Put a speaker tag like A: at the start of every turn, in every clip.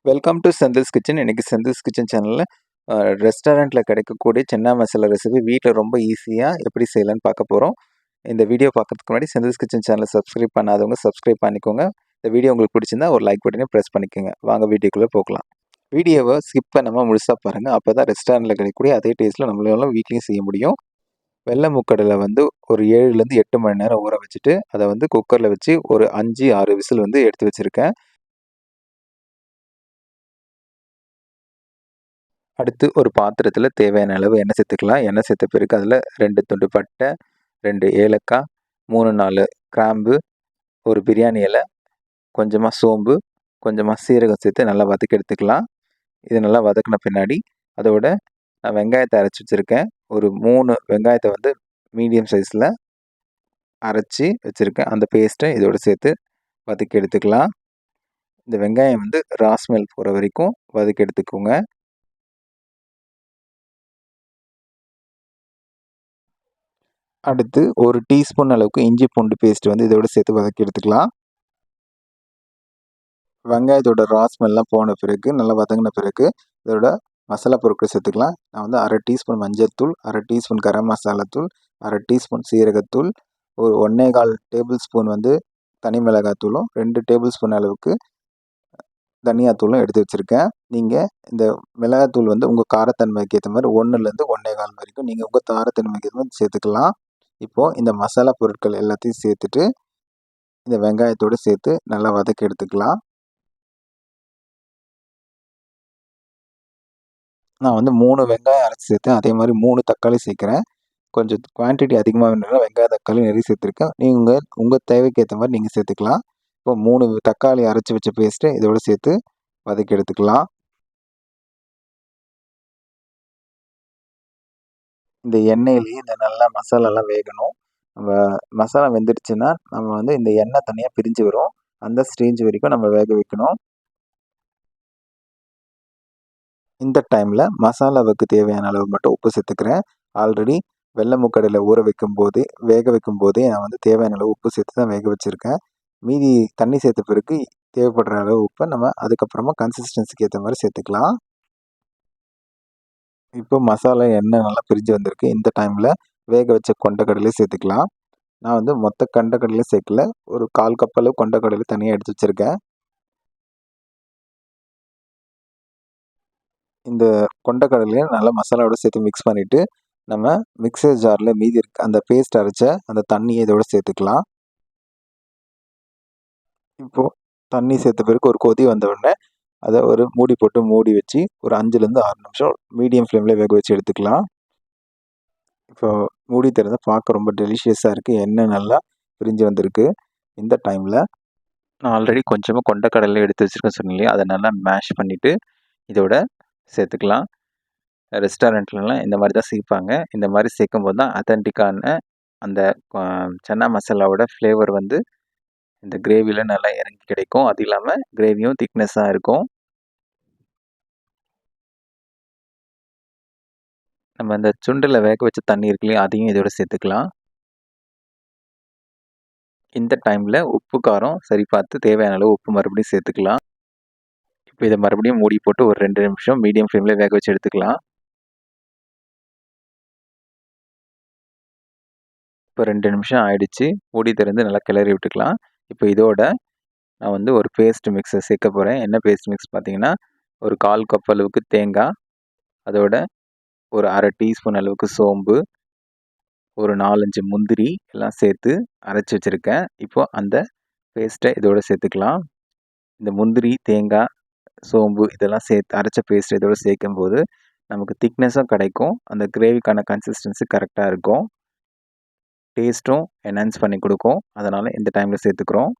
A: Welcome to Senthil's kitchen. இன்னைக்கு Senthil's kitchen சேனலில் ரெஸ்டாரண்ட்டில் கிடைக்கக்கூடிய சென்னா மசாலா ரெசிபி வீட்டில் ரொம்ப ஈஸியாக எப்படி செய்யலான்னு பார்க்க போகிறோம். இந்த வீடியோ பார்க்கறதுக்கு முன்னாடி செந்தில்ஸ் கிச்சன் சேனலை சப்ஸ்கிரைப் பண்ணாதவங்க சப்ஸ்கிரைப் பண்ணிக்கோங்க. இந்த வீடியோ உங்களுக்கு பிடிச்சிருந்தா ஒரு லைக் பட்டனையும் ப்ரெஸ் பண்ணிக்கோங்க. வாங்க வீடியோக்குள்ளே போகலாம். வீடியோவை ஸ்கிப் பண்ணாமல் முழுசாக பாருங்கள். அப்போ தான் ரெஸ்டாரண்ட்டில் கிடைக்கக்கூடிய அதே டேஸ்ட்டில் நம்மளால வீட்லேயும் செய்ய முடியும். வெள்ளை முக்கடலை வந்து ஒரு 7லேருந்து 8 மணி நேரம் ஊற வச்சுட்டு அதை வந்து குக்கரில் வச்சு ஒரு 5-6 விசில் வந்து எடுத்து வச்சுருக்கேன். அடுத்து ஒரு பாத்திரத்தில் தேவையான அளவு எண்ணெய் சேர்த்துக்கலாம். எண்ணெய் சேர்த்த பிறகு அதில் 2 துண்டு பட்டை, 2 ஏலக்காய், 3-4 கிராம்பு, ஒரு பிரியாணி இலை, கொஞ்சமாக சோம்பு, கொஞ்சமாக சீரகம் சேர்த்து நல்லா வதக்கி எடுத்துக்கலாம். இது நல்லா வதக்கின பின்னாடி அதோட நான் வெங்காயத்தை அரைச்சி வச்சுருக்கேன். ஒரு 3 வெங்காயத்தை வந்து மீடியம் சைஸில் அரைச்சி வச்சுருக்கேன். அந்த பேஸ்ட்டை இதோடு சேர்த்து வதக்கி எடுத்துக்கலாம். இந்த வெங்காயம் வந்து ராஸ்மெல் போகிற வரைக்கும் வதக்கி எடுத்துக்கோங்க. அடுத்து ஒரு டீஸ்பூன் அளவுக்கு இஞ்சி பூண்டு பேஸ்ட் வந்து இதோட சேர்த்து வதக்கி எடுத்துக்கலாம். வெங்காயத்தோட ராஸ்மெல்லாம் போன பிறகு நல்லா வதங்கின பிறகு இதோட மசாலா பொருட்கள் சேர்த்துக்கலாம். நான் வந்து 1/2 டீஸ்பூன் மஞ்சள்தூள், 1/2 டீஸ்பூன் கரம் மசாலா தூள், 1/2 டீஸ்பூன் சீரகத்தூள், ஒரு 1 1/4 டேபிள் ஸ்பூன் வந்து தனி மிளகாத்தூளும், 2 டேபிள் ஸ்பூன் அளவுக்கு தனியாத்தூளும் எடுத்து வச்சுருக்கேன். நீங்கள் இந்த மிளகாத்தூள் வந்து உங்கள் காரத்தன்மைக்கு ஏற்ற மாதிரி 1லேருந்து 1 1/4 வரைக்கும் நீங்கள் உங்கள் காரத்தன்மைக்கு ஏற்ற மாதிரி சேர்த்துக்கலாம். இப்போது இந்த மசாலா பொருட்கள் எல்லாத்தையும் சேர்த்துட்டு இந்த வெங்காயத்தோடு சேர்த்து நல்லா வதக்கி எடுத்துக்கலாம். நான் வந்து 3 வெங்காயம் அரைச்சி சேர்த்தேன். அதே மாதிரி 3 தக்காளி சேர்க்குறேன். கொஞ்சம் குவான்டிட்டி அதிகமாக வேணும்னா வெங்காயம், தக்காளி நிறைய சேர்த்துருக்கேன். நீங்கள் உங்கள் தேவைக்கு ஏற்ற மாதிரி நீங்கள் சேர்த்துக்கலாம். இப்போ 3 தக்காளி அரைச்சி வச்ச பேஸ்ட்டை இதோடு சேர்த்து வதக்கி எடுத்துக்கலாம். இந்த எண்ணெயிலேயே இந்த நல்லா மசாலாலாம் வேகணும். நம்ம மசாலா வெந்துடுச்சுன்னா நம்ம வந்து இந்த எண்ணெய் தனியாக பிரிஞ்சு வரும். அந்த ஸ்டேஜ் வரைக்கும் நம்ம வேக வைக்கணும். இந்த டைமில் மசாலாவுக்கு தேவையான அளவு மட்டும் உப்பு சேர்த்துக்கிறேன். ஆல்ரெடி வெள்ளை முக்கடலை ஊற வைக்கும் போதே வேக வைக்கும் போதே நான் வந்து தேவையான அளவு உப்பு சேர்த்து தான் வேக வச்சுருக்கேன். மீதி தண்ணி சேர்த்த பிறகு தேவைப்படுற அளவு உப்பை நம்ம அதுக்கப்புறமா கன்சிஸ்டன்சிக்கு ஏற்ற மாதிரி சேர்த்துக்கலாம். இப்போ மசாலா எண்ணெய் நல்லா பிரிஞ்சு வந்திருக்கு. இந்த டைமில் வேக வச்ச கொண்டக்கடலையும் சேர்த்துக்கலாம். நான் வந்து மொத்த கொண்டக்கடலையும் சேர்க்கல. ஒரு 1/4 கப் அளவு கொண்டக்கடலை தனியாக எடுத்து வச்சுருக்கேன். இந்த கொண்டக்கடலையும் நல்லா மசாலாவோட சேர்த்து மிக்ஸ் பண்ணிவிட்டு நம்ம மிக்சர் ஜாரில் மீதி இருக்க அந்த பேஸ்ட் அரைச்ச அந்த தண்ணியை இதோட சேர்த்துக்கலாம். இப்போது தண்ணி சேர்த்த பிறகு ஒரு கொதி வந்த உடனே அதை ஒரு மூடி போட்டு மூடி வச்சு ஒரு 5லேருந்து 6 நிமிஷம் மீடியம் ஃப்ளேமில் வேக வச்சு எடுத்துக்கலாம். இப்போ மூடி திறந்து பார்க்க ரொம்ப டெலிஷியஸாக இருக்குது. எண்ணெய் நல்லா பிரிஞ்சு வந்திருக்கு. இந்த டைமில் நான் ஆல்ரெடி கொஞ்சமாக கொண்டக்கடலை எடுத்து வச்சுருக்கேன்னு சொன்னேன் இல்லையா, அதை நல்லா மேஷ் பண்ணிவிட்டு இதோட சேர்த்துக்கலாம். ரெஸ்டாரண்ட்லலாம் இந்த மாதிரி தான் சேர்ப்பாங்க. இந்த மாதிரி சேர்க்கும்போது தான் அத்தன்டிக்கான அந்த சன்னா மசாலாவோட ஃப்ளேவர் வந்து இந்த கிரேவியில் நல்லா இறங்கி கிடைக்கும். அது இல்லாமல் கிரேவியும் திக்னஸாக இருக்கும். நம்ம இந்த சுண்டில் வேக வச்ச தண்ணி இருக்கு இல்லையா, அதையும் இதோட சேர்த்துக்கலாம். இந்த டைமில் உப்பு காரம் சரி பார்த்து தேவையான அளவு உப்பு மறுபடியும் சேர்த்துக்கலாம். இப்போ இதை மறுபடியும் மூடி போட்டு ஒரு 2 நிமிஷம் மீடியம் ஃப்ளேமில் வேக வச்சு எடுத்துக்கலாம். இப்போ 2 நிமிஷம் ஆயிடுச்சு. மூடி திறந்து நல்லா கிளறி விட்டுக்கலாம். இப்போ இதோட நான் வந்து ஒரு பேஸ்ட் மிக்ஸை சேர்க்க போகிறேன். என்ன பேஸ்ட் மிக்ஸ் பார்த்தீங்கன்னா, ஒரு 1/4 கப் அளவுக்கு தேங்காய், அதோட ஒரு 1/2 டீஸ்பூன் அளவுக்கு சோம்பு, ஒரு 4-5 முந்திரி எல்லாம் சேர்த்து அரைச்சி வச்சுருக்கேன். இப்போது அந்த பேஸ்ட்டை இதோட சேர்த்துக்கலாம். இந்த முந்திரி, தேங்காய், சோம்பு இதெல்லாம் சேர்த்து அரைச்ச பேஸ்ட் இதோட சேர்க்கும்போது நமக்கு திக்னஸும் கிடைக்கும். அந்த கிரேவிக்கான கன்சிஸ்டன்சி கரெக்டாக இருக்கும். டேஸ்ட்டும் என்ஹான்ஸ் பண்ணி கொடுக்கும். அதனால் இந்த டைமில் சேர்த்துக்கிறோம்.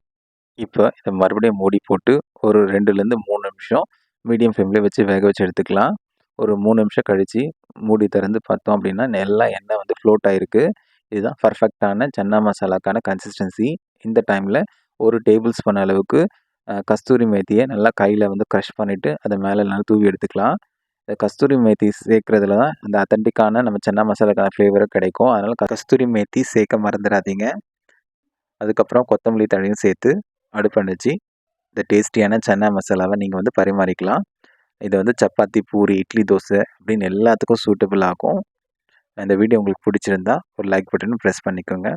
A: இப்போ இதை மறுபடியும் மூடி போட்டு ஒரு 2லேருந்து 3 நிமிஷம் மீடியம் ஃப்ளேமில் வச்சு வேக வச்சு எடுத்துக்கலாம். ஒரு 3 நிமிஷம் கழித்து மூடி திறந்து பார்த்தோம் அப்படின்னா நல்லா எண்ணெய் வந்து ஃப்ளோட் ஆகிருக்கு. இதுதான் பர்ஃபெக்டான சன்னா மசாலாக்கான கன்சிஸ்டன்சி. இந்த டைமில் ஒரு டேபிள் ஸ்பூன் அளவுக்கு கஸ்தூரி மேத்தியை நல்லா கையில் வந்து க்ரஷ் பண்ணிவிட்டு அதை மேலே நல்லா தூவி எடுத்துக்கலாம். இந்த கஸ்தூரி மேத்தி சேர்க்குறதுல தான் அந்த அத்தன்டிக்கான நம்ம சன்னா மசாலாக்கான ஃப்ளேவரும் கிடைக்கும். அதனால் கஸ்தூரி மேத்தி சேர்க்க மறந்துடாதீங்க. அதுக்கப்புறம் கொத்தமல்லி தழையும் சேர்த்து அடுப்பு அணைச்சி இந்த டேஸ்டியான சன்னா மசாலாவை நீங்கள் வந்து பரிமாறிக்கலாம். இது வந்து சப்பாத்தி, பூரி, இட்லி, தோசை அப்படின்னு எல்லாத்துக்கும் சூட்டபிள் ஆகும். இந்த வீடியோ உங்களுக்கு பிடிச்சிருந்தா ஒரு லைக் பட்டன் ப்ரெஸ் பண்ணிக்கோங்க.